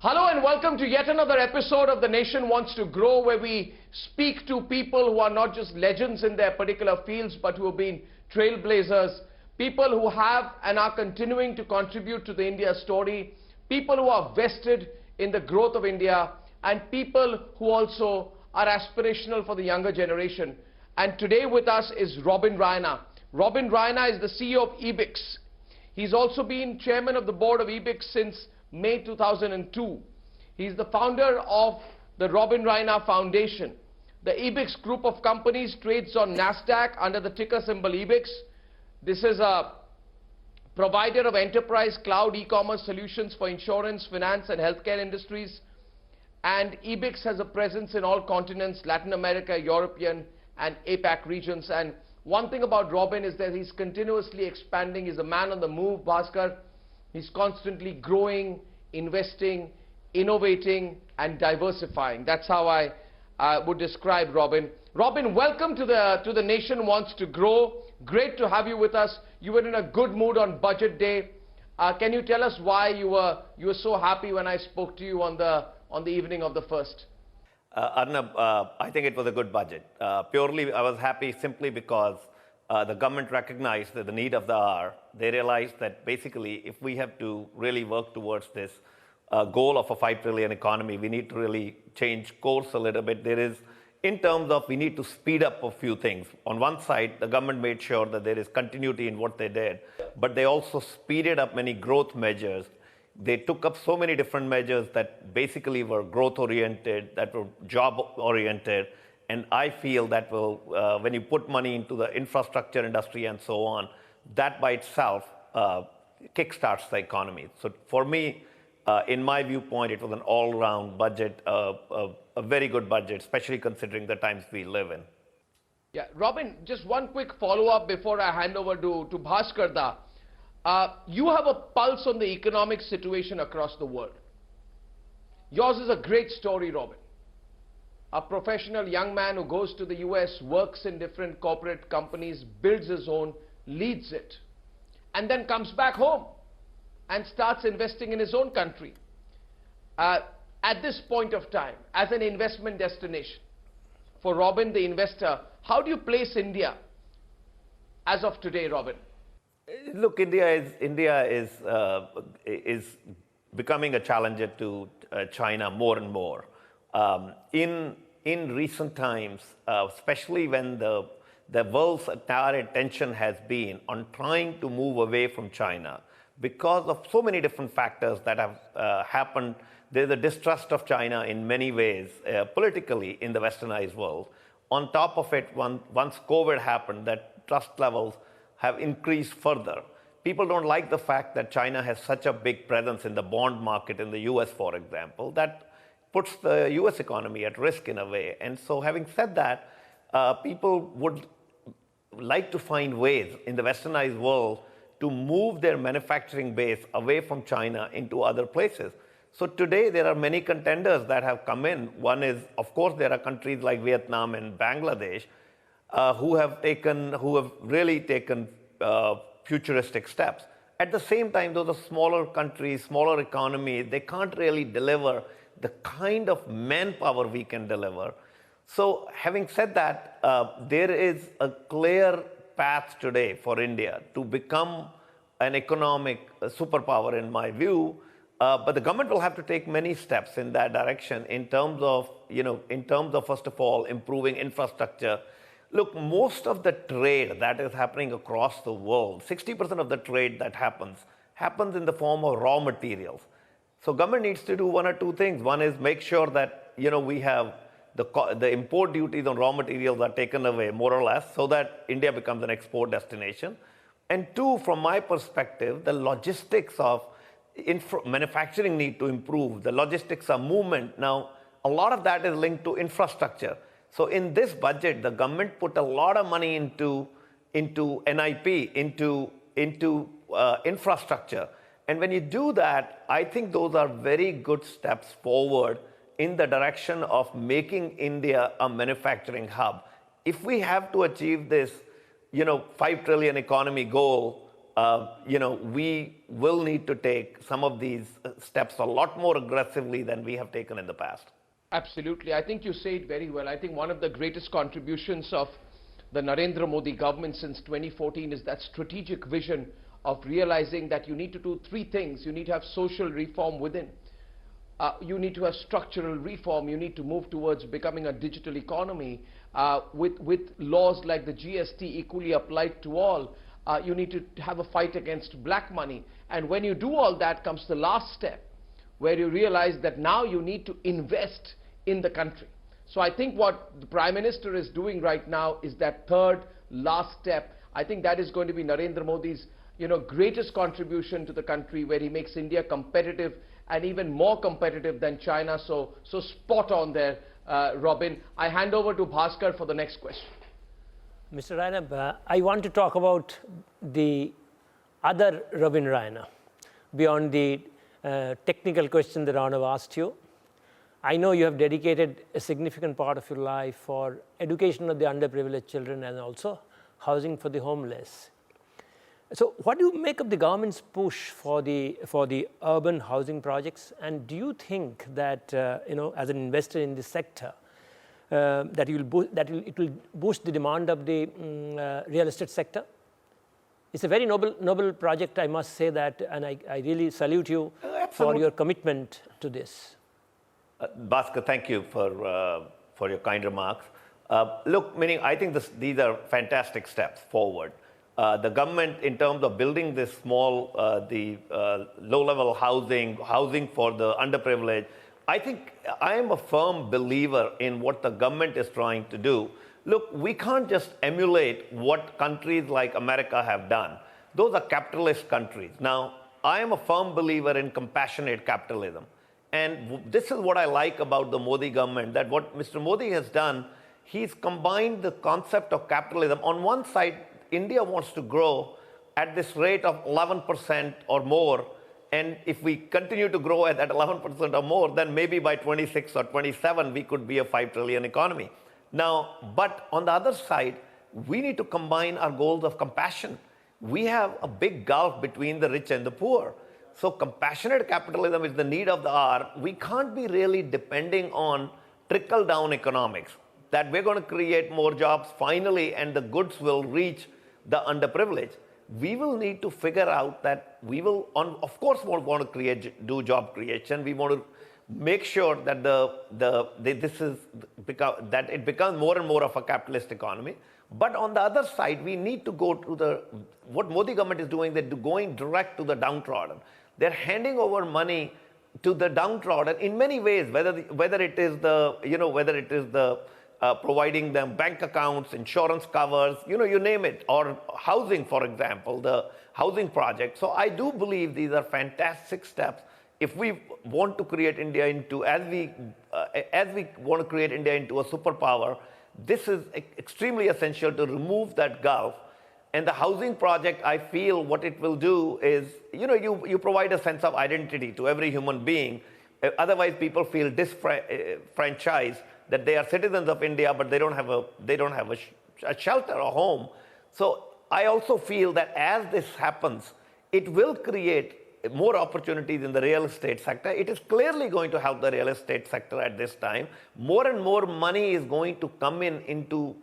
Hello and welcome to yet another episode of The Nation Wants to Grow, where we speak to people who are not just legends in their particular fields, but who have been trailblazers, people who have and are continuing to contribute to the India story, people who are vested in the growth of India, and people who also are aspirational for the younger generation. And today with us is Raina. Raina is the CEO of Ebix. He's also been chairman of the board of Ebix since May 2002. He's the founder of the Raina Foundation. The Ebix group of companies trades on NASDAQ under the ticker symbol Ebix. This is a provider of enterprise cloud e-commerce solutions for insurance, finance and healthcare industries. And Ebix has a presence in all continents, Latin America, European and APAC regions. And one thing about Robin is that he's continuously expanding. He's a man on the move, Bhaskar. He's constantly growing, investing, innovating and diversifying. That's how I would describe Robin. Robin, welcome to the Nation Wants to Grow. Great to have you with us. You were in a good mood on budget day. Can you tell us why you were so happy when I spoke to you on the evening of the 1st? Arnab, I think it was a good budget. Purely, I was happy simply because the government recognized the need of the hour. They realized that basically, if we have to really work towards this goal of a 5 trillion economy, we need to really change course a little bit. There is, in terms of, we need to speed up a few things. On one side, the government made sure that there is continuity in what they did, but they also speeded up many growth measures. They took up so many different measures that basically were growth-oriented, that were job-oriented, and I feel that will, when you put money into the infrastructure industry and so on, that by itself kickstarts the economy. So for me, in my viewpoint, it was an all-round budget, a very good budget, especially considering the times we live in. Yeah, Robin, just one quick follow-up before I hand over to Bhaskar Da. You have a pulse on the economic situation across the world. Yours is a great story, Robin. A professional young man who goes to the US, works in different corporate companies, builds his own, leads it, and then comes back home and starts investing in his own country. At this point of time, as an investment destination, for Robin, the investor, how do you place India as of today, Robin? Look, India is becoming a challenger to China more and more. In recent times, especially when the world's entire attention has been on trying to move away from China, because of so many different factors that have happened, there's a distrust of China in many ways, politically, in the westernized world. On top of it, once COVID happened, that trust levels have increased further. People don't like the fact that China has such a big presence in the bond market in the US, for example, that puts the US economy at risk in a way. And so having said that, people would like to find ways in the westernized world to move their manufacturing base away from China into other places. So today there are many contenders that have come in. One is, of course, there are countries like Vietnam and Bangladesh who have really taken futuristic steps. At the same time, those are smaller countries, smaller economies, they can't really deliver the kind of manpower we can deliver. So having said that, there is a clear path today for India to become an economic superpower, in my view. But the government will have to take many steps in that direction in terms of, first of all, improving infrastructure. Look, most of the trade that is happening across the world, 60% of the trade that happens in the form of raw materials. So government needs to do one or two things. One is make sure that, we have the import duties on raw materials are taken away, more or less, so that India becomes an export destination. And two, from my perspective, the logistics of manufacturing need to improve. The logistics of movement. Now, a lot of that is linked to infrastructure. So in this budget, the government put a lot of money into NIP, into infrastructure. And when you do that, I think those are very good steps forward in the direction of making India a manufacturing hub. If we have to achieve this, 5 trillion economy goal, we will need to take some of these steps a lot more aggressively than we have taken in the past. Absolutely. I think you say it very well. I think one of the greatest contributions of the Narendra Modi government since 2014 is that strategic vision of realizing that you need to do three things. You need to have social reform within. You need to have structural reform. You need to move towards becoming a digital economy with laws like the GST equally applied to all. You need to have a fight against black money. And when you do all that comes the last step, where you realize that now you need to invest in the country. So I think what the Prime Minister is doing right now is that third last step. I think that is going to be Narendra Modi's greatest contribution to the country, where he makes India competitive and even more competitive than China. So spot on there, Robin. I hand over to Bhaskar for the next question. Mr. Raina, I want to talk about the other Robin Raina, beyond the technical question that Arnav asked you. I know you have dedicated a significant part of your life for education of the underprivileged children and also housing for the homeless. So what do you make of the government's push for the urban housing projects? And do you think that as an investor in this sector, that it will boost the demand of the real estate sector? It's a very noble project, I must say that, and I really salute you for your commitment to this. Bhaskar, thank you for your kind remarks. Look, I think these are fantastic steps forward. The government, in terms of building this small, low-level housing for the underprivileged, I am a firm believer in what the government is trying to do. Look, we can't just emulate what countries like America have done. Those are capitalist countries. Now, I am a firm believer in compassionate capitalism. And this is what I like about the Modi government, that what Mr. Modi has done, he's combined the concept of capitalism. On one side, India wants to grow at this rate of 11% or more. And if we continue to grow at that 11% or more, then maybe by 26 or 27, we could be a 5 trillion economy. Now, but on the other side, we need to combine our goals of compassion. We have a big gulf between the rich and the poor. So compassionate capitalism is the need of the hour. We can't be really depending on trickle-down economics, that we're going to create more jobs finally and the goods will reach the underprivileged. We will need to figure out that we will, of course, want to do job creation. We want to make sure that that it becomes more and more of a capitalist economy. But on the other side, we need to go to what Modi government is doing, they're going direct to the downtrodden. They're handing over money to the downtrodden in many ways, whether it is providing them bank accounts, insurance covers, you name it, or housing, for example, the housing project. So I do believe these are fantastic steps. If we want to create India into, as we want to create India into a superpower, this is extremely essential to remove that gulf. And the housing project, I feel what it will do is, you provide a sense of identity to every human being. Otherwise, people feel disfranchised, that they are citizens of India, but they don't have a shelter or home. So I also feel that as this happens, it will create more opportunities in the real estate sector. It is clearly going to help the real estate sector at this time. More and more money is going to come into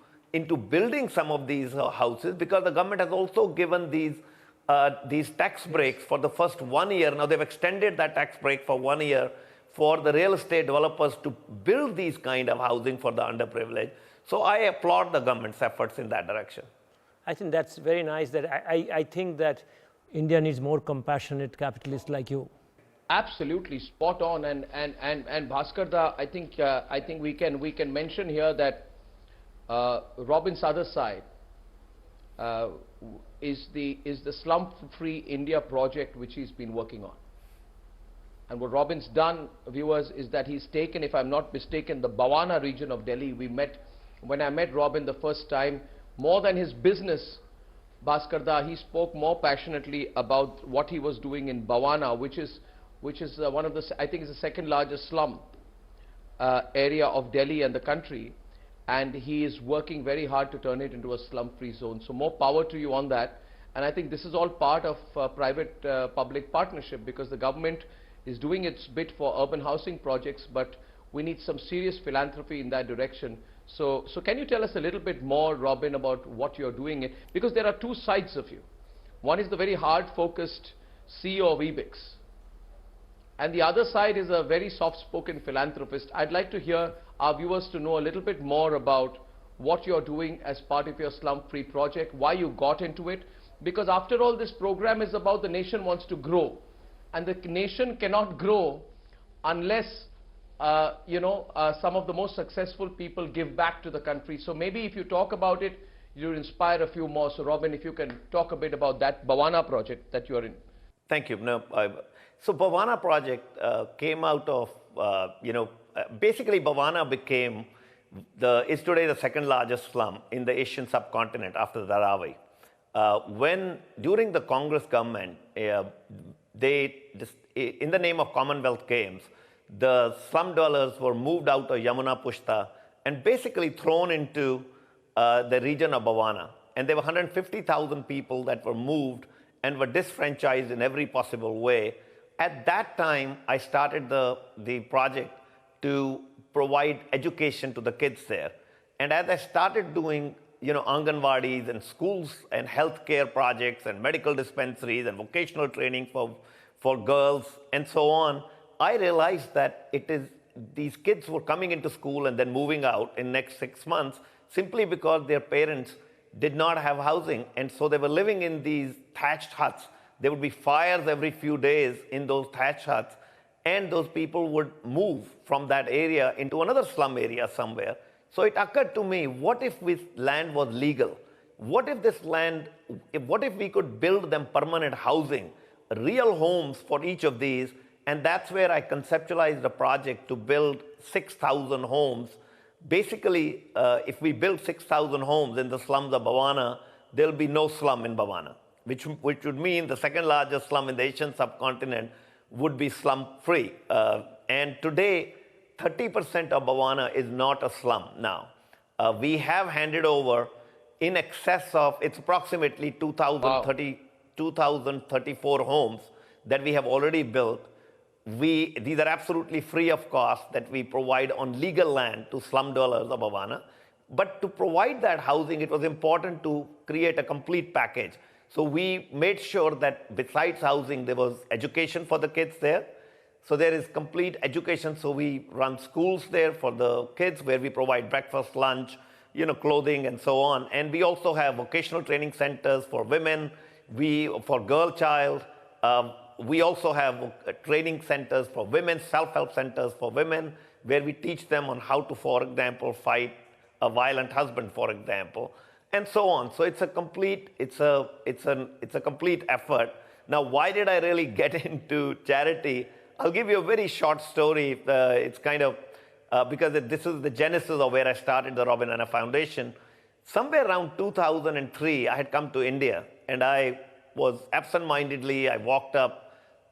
building some of these houses, because the government has also given these tax breaks for the first 1 year. Now they've extended that tax break for 1 year for the real estate developers to build these kind of housing for the underprivileged. So I applaud the government's efforts in that direction. I think that's very nice. That I think that India needs more compassionate capitalists like you. Absolutely spot on. And Bhaskar, I think we can mention here that Robin's other side is the Slumpfree India project, which he's been working on. And what Robin's done, viewers, is that he's taken, if I'm not mistaken, the Bawana region of Delhi. When I met Robin the first time, more than his business, Bhaskar, he spoke more passionately about what he was doing in Bawana, which is one of the, I think, is the second largest slum area of Delhi and the country. And he is working very hard to turn it into a slum-free zone. So more power to you on that. And I think this is all part of private-public partnership, because the government is doing its bit for urban housing projects, but we need some serious philanthropy in that direction. So can you tell us a little bit more, Robin, about what you're doing? Because there are two sides of you. One is the very hard-focused CEO of Ebix, and the other side is a very soft-spoken philanthropist. I'd like to hear our viewers to know a little bit more about what you're doing as part of your Slumpfree project, why you got into it, because after all, this program is about the nation wants to grow, and the nation cannot grow unless some of the most successful people give back to the country. So maybe if you talk about it, you'll inspire a few more. So Robin, if you can talk a bit about that Bhavana project that you're in. Thank you. So Bhavana project came out of, basically Bhavana became is today the second largest slum in the Asian subcontinent after Dharavi. During the Congress government, in the name of Commonwealth Games, the slum dwellers were moved out of Yamuna Pushta and basically thrown into the region of Bhavana. And there were 150,000 people that were moved and were disfranchised in every possible way. At that time, I started the project to provide education to the kids there. And as I started doing Anganwadis and schools and healthcare projects and medical dispensaries and vocational training for girls and so on, I realized that these kids were coming into school and then moving out in the next 6 months simply because their parents did not have housing. And so they were living in these thatched huts. There would be fires every few days in those thatched huts, and those people would move from that area into another slum area somewhere. So it occurred to me, what if this land was legal? What if we could build them permanent housing, real homes for each of these? And that's where I conceptualized a project to build 6,000 homes. Basically, if we build 6,000 homes in the slums of Bhavana, there'll be no slum in Bhavana, which would mean the second largest slum in the Asian subcontinent would be slum-free. And today, 30% of Bhavana is not a slum now. We have handed over in excess of, it's approximately 2,034 homes that we have already built. These are absolutely free of cost that we provide on legal land to slum dwellers of Bhavana. But to provide that housing, it was important to create a complete package. So we made sure that besides housing, there was education for the kids there. So there is complete education. So we run schools there for the kids where we provide breakfast, lunch, clothing and so on. And we also have vocational training centers for women, for girl child. We also have training centers for women, self-help centers for women, where we teach them on how to, for example, fight a violent husband, for example, and so on. So it's a complete effort. Now, why did I really get into charity? I'll give you a very short story. It's kind of because this is the genesis of where I started the Robin Raina Foundation. Somewhere around 2003, I had come to India, and I was absent-mindedly, I walked up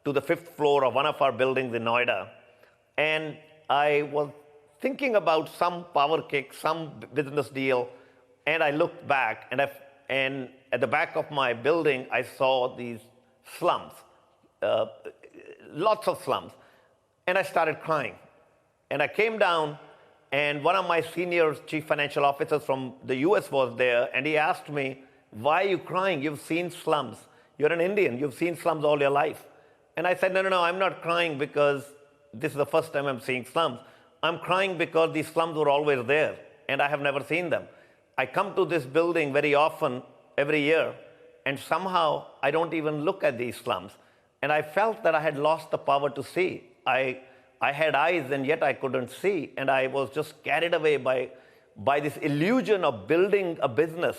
to the 5th floor of one of our buildings in Noida, and I was thinking about some power kick, some business deal, and I looked back, and at the back of my building, I saw these slums, lots of slums, and I started crying. And I came down, and one of my senior chief financial officers from the US was there, and he asked me, "Why are you crying? You've seen slums. You're an Indian. You've seen slums all your life." And I said, no, I'm not crying because this is the first time I'm seeing slums. I'm crying because these slums were always there, and I have never seen them. I come to this building very often, every year, and somehow I don't even look at these slums. And I felt that I had lost the power to see. I had eyes, and yet I couldn't see. And I was just carried away by this illusion of building a business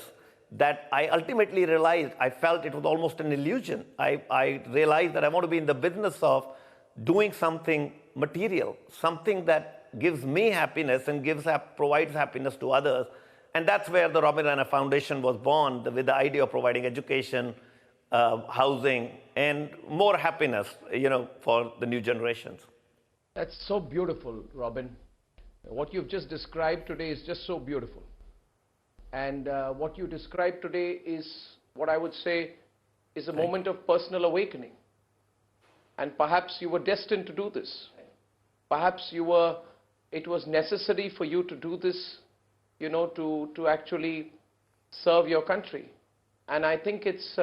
that I ultimately realized, I felt it was almost an illusion. I realized that I want to be in the business of doing something material, something that gives me happiness and provides happiness to others. And that's where the Robin Raina Foundation was born, with the idea of providing education, housing, and more happiness, for the new generations. That's so beautiful, Robin. What you've just described today is just so beautiful. And what you described today is what I would say is a moment of personal awakening. And perhaps you were destined to do this. Perhaps it was necessary for you to do this, to actually serve your country. And I think it's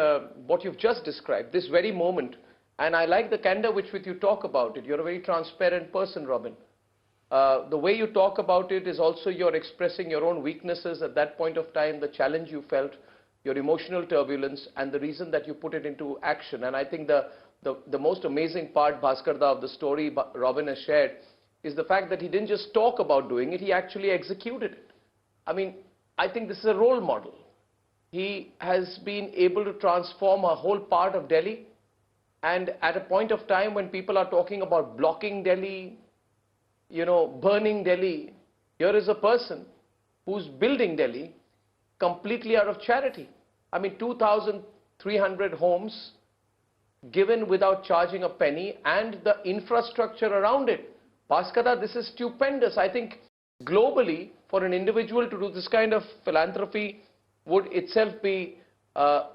what you've just described, this very moment. And I like the candor with which you talk about it. You're a very transparent person, Robin. The way you talk about it is also you're expressing your own weaknesses at that point of time, the challenge you felt, your emotional turbulence, and the reason that you put it into action. And I think the most amazing part, Bhaskarda, of the story Robin has shared is the fact that he didn't just talk about doing it, he actually executed it. I mean, I think this is a role model. He has been able to transform a whole part of Delhi, and at a point of time when people are talking about blocking Delhi, burning Delhi, here is a person who's building Delhi completely out of charity. I mean, 2,300 homes given without charging a penny, and the infrastructure around it. Bhaskara, this is stupendous. I think globally, for an individual to do this kind of philanthropy would itself be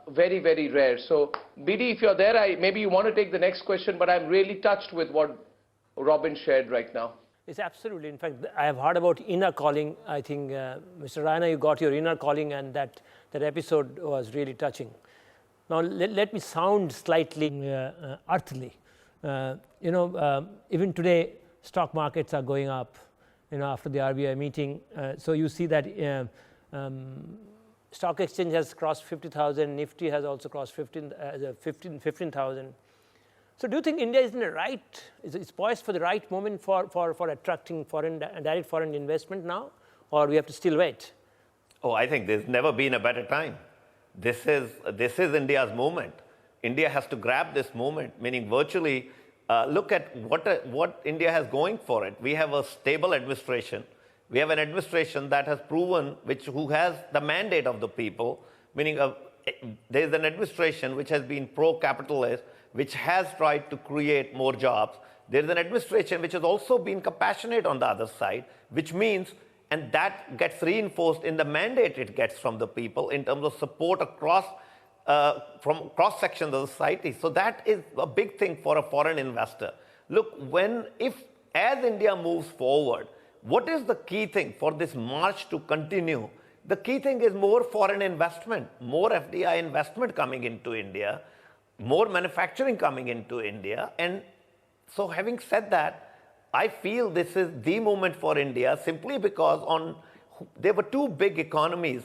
very, very rare. So, BD, if you're there, maybe you want to take the next question, but I'm really touched with what Robin shared right now. It's absolutely. In fact, I have heard about inner calling. I think, Mr. Raina, you got your inner calling, and that episode was really touching. Now, let me sound slightly earthly. Even today, stock markets are going up, after the RBI meeting. So you see that stock exchange has crossed 50,000, Nifty has also crossed 15,000. So do you think India is in the right, is poised for the right moment for attracting direct foreign investment now, or we have to still wait? Oh, I think there's never been a better time. This is India's moment. India has to grab this moment, meaning virtually look at what India has going for it. We have a stable administration. We have an administration that has proven, who has the mandate of the people, meaning there is an administration which has been pro-capitalist, which has tried to create more jobs. There is an administration which has also been compassionate on the other side, which means, and that gets reinforced in the mandate it gets from the people in terms of support across from cross sections of the society. So that is a big thing for a foreign investor. Look, as India moves forward, what is the key thing for this march to continue? The key thing is more foreign investment, more FDI investment coming into India, more manufacturing coming into India. And so having said that, I feel this is the moment for India simply because there were two big economies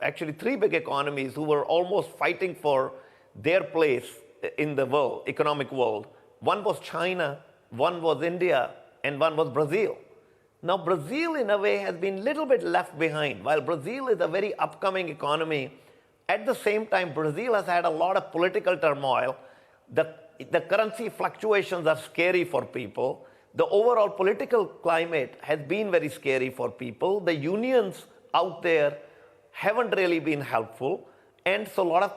actually three big economies who were almost fighting for their place in the world, economic world. One was China, one was India, and one was Brazil. Now, Brazil, in a way, has been a little bit left behind. While Brazil is a very upcoming economy, at the same time, Brazil has had a lot of political turmoil. The currency fluctuations are scary for people. The overall political climate has been very scary for people. The unions out there haven't really been helpful. And so a lot of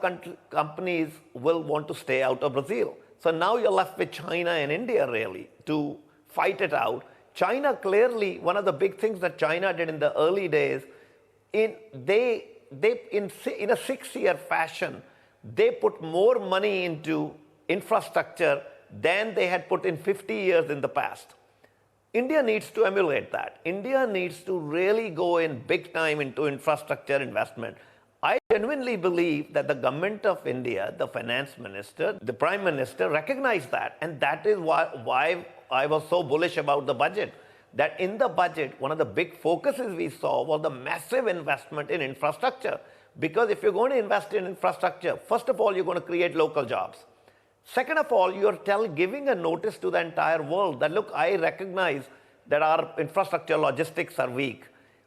companies will want to stay out of Brazil. So now you're left with China and India, really, to fight it out. China, clearly, one of the big things that China did in the early days, in a 6-year fashion, they put more money into infrastructure than they had put in 50 years in the past. India needs to emulate that. India needs to really go in big time into infrastructure investment. I genuinely believe that the government of India, the finance minister, the prime minister recognize that. And that is why I was so bullish about the budget. That in the budget, one of the big focuses we saw was the massive investment in infrastructure. Because if you're going to invest in infrastructure, first of all, you're going to create local jobs. Second of all, you're giving a notice to the entire world that, look, I recognize that our infrastructure logistics are weak.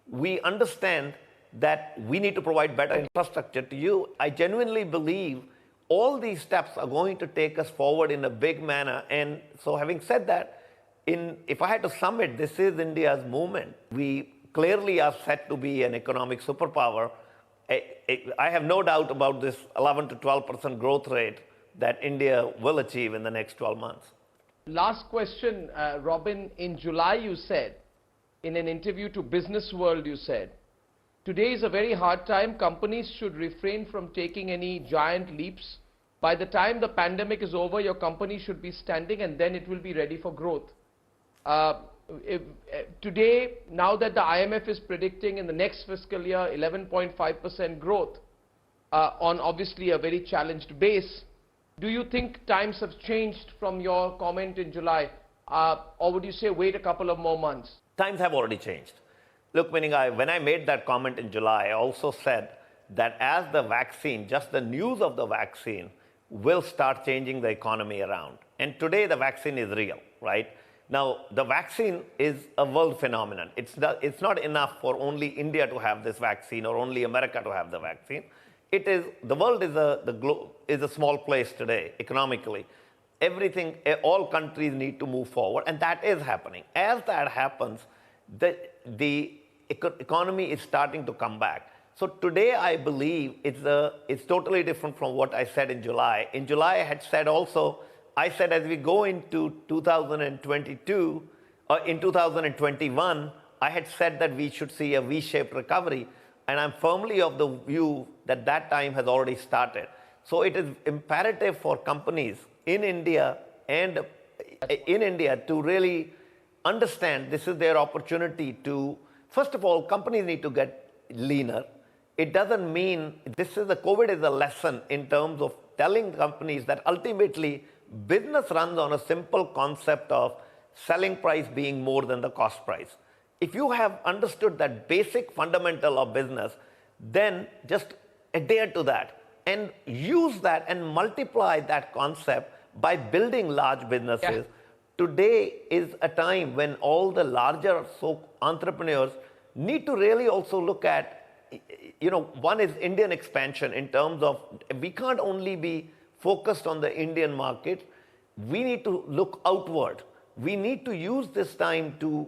We understand that we need to provide better infrastructure to you. I genuinely believe all these steps are going to take us forward in a big manner. And so having said that, if I had to sum it, this is India's movement. We clearly are set to be an economic superpower. I have no doubt about this 11 to 12% growth rate that India will achieve in the next 12 months. Last question, Robin. In July, you said, in an interview to Business World, you said, today is a very hard time. Companies should refrain from taking any giant leaps By the time the pandemic is over, your company should be standing and then it will be ready for growth. Today, now that the IMF is predicting in the next fiscal year 11.5% growth on obviously a very challenged base, do you think times have changed from your comment in July? Or would you say wait a couple of more months? Times have already changed. Look, when I made that comment in July, I also said that as the vaccine, just the news of the vaccine, will start changing the economy around. And today the vaccine is real, right? Now, the vaccine is a world phenomenon. It's not enough for only India to have this vaccine or only America to have the vaccine. The world is a small place today, economically. All countries need to move forward, and that is happening. As that happens, the economy is starting to come back. So today, I believe it's totally different from what I said in July. In July, I had said also, as we go into 2022, in 2021, I had said that we should see a V-shaped recovery. And I'm firmly of the view that that time has already started. So it is imperative for companies in India to really understand this is their opportunity to, first of all, companies need to get leaner. It doesn't mean, COVID is a lesson in terms of telling companies that ultimately business runs on a simple concept of selling price being more than the cost price. If you have understood that basic fundamental of business, then just adhere to that and use that and multiply that concept by building large businesses. Yeah. Today is a time when all the larger entrepreneurs need to really also look at, one is Indian expansion in terms of we can't only be focused on the Indian market. We need to look outward. We need to use this time to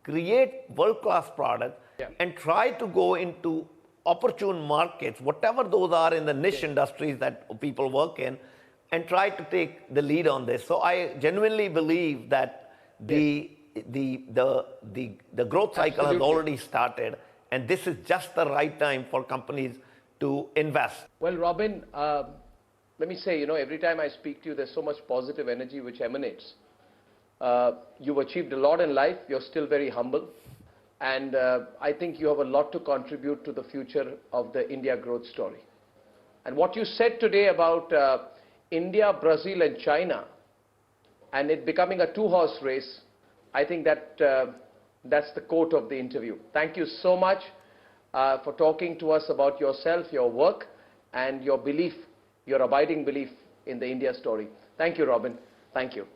create world-class products, yeah, and try to go into opportune markets, whatever those are in the niche industries that people work in, and try to take the lead on this. So I genuinely believe that the growth cycle has already started, and this is just the right time for companies to invest. Well, Robin, let me say, every time I speak to you, there's so much positive energy which emanates. You've achieved a lot in life. You're still very humble. And I think you have a lot to contribute to the future of the India growth story. And what you said today about India, Brazil and China, and it becoming a two-horse race, I think that that's the quote of the interview. Thank you so much for talking to us about yourself, your work, and your belief, your abiding belief in the India story. Thank you, Robin. Thank you.